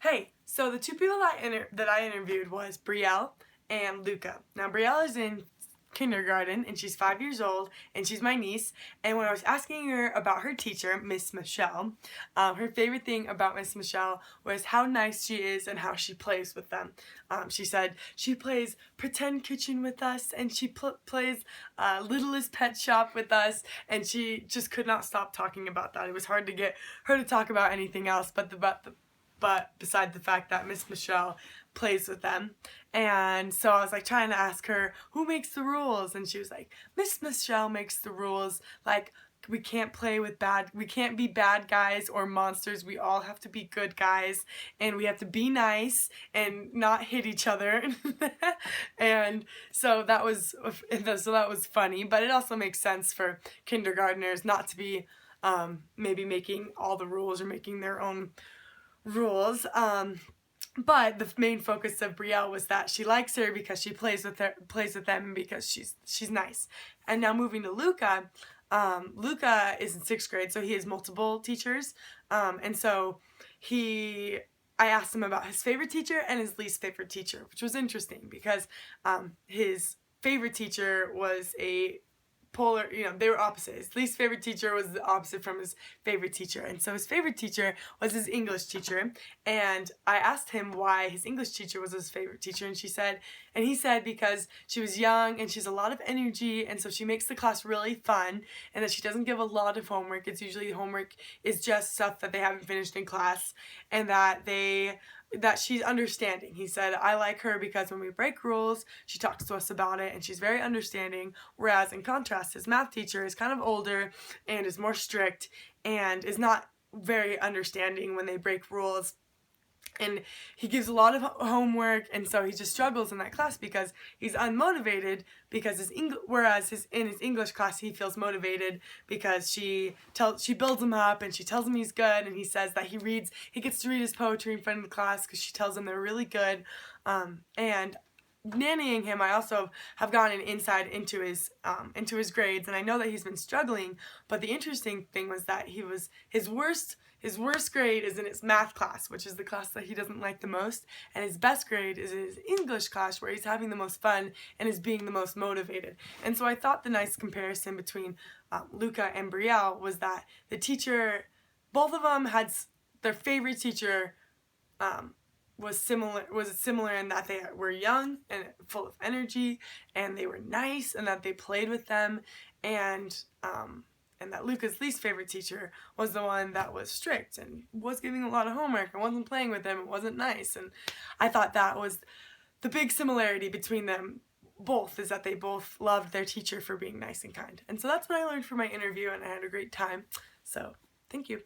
Hey, so the two people that I interviewed was Brielle and Luca. Now Brielle is in kindergarten and she's 5 years old and she's my niece, and when I was asking her about her teacher, Miss Michelle, her favorite thing about Miss Michelle was how nice she is and how she plays with them. She said she plays pretend kitchen with us and she plays Littlest Pet Shop with us, and she just could not stop talking about that. It was hard to get her to talk about anything else but beside the fact that Miss Michelle plays with them. And so I was like trying to ask her who makes the rules, and she was like, Miss Michelle makes the rules. Like, we can't be bad guys or monsters. We all have to be good guys, and we have to be nice and not hit each other. And so that was funny, but it also makes sense for kindergartners not to be maybe making all the rules or making their own rules. But the main focus of Brielle was that she likes her because she plays with them because she's nice. And now moving to Luca, Luca is in 6th grade, so he has multiple teachers, and so I asked him about his favorite teacher and his least favorite teacher, which was interesting because his favorite teacher was a polar, they were opposite. His least favorite teacher was the opposite from his favorite teacher, and so his favorite teacher was his English teacher. And I asked him why his English teacher was his favorite teacher, and he said because she was young and she has a lot of energy, and so she makes the class really fun, and that she doesn't give a lot of homework. It's usually homework is just stuff that they haven't finished in class, and that she's understanding. He said, I like her because when we break rules, she talks to us about it and she's very understanding, whereas in contrast, his math teacher is kind of older and is more strict and is not very understanding when they break rules. And he gives a lot of homework, and so he just struggles in that class because he's unmotivated, because whereas in his English class he feels motivated because she builds him up and she tells him he's good, and he says that he gets to read his poetry in front of the class because she tells him they're really good. And nannying him, I also have gone inside into his grades, and I know that he's been struggling, but the interesting thing was that his worst grade is in his math class, which is the class that he doesn't like the most, and his best grade is in his English class, where he's having the most fun and is being the most motivated. And so I thought the nice comparison between Luca and Brielle was that both of them had their favorite teacher was similar in that they were young and full of energy, and they were nice, and that they played with them, and that Luca's least favorite teacher was the one that was strict and was giving a lot of homework and wasn't playing with them and wasn't nice. And I thought that was the big similarity between them both, is that they both loved their teacher for being nice and kind. And so that's what I learned from my interview, and I had a great time. So thank you.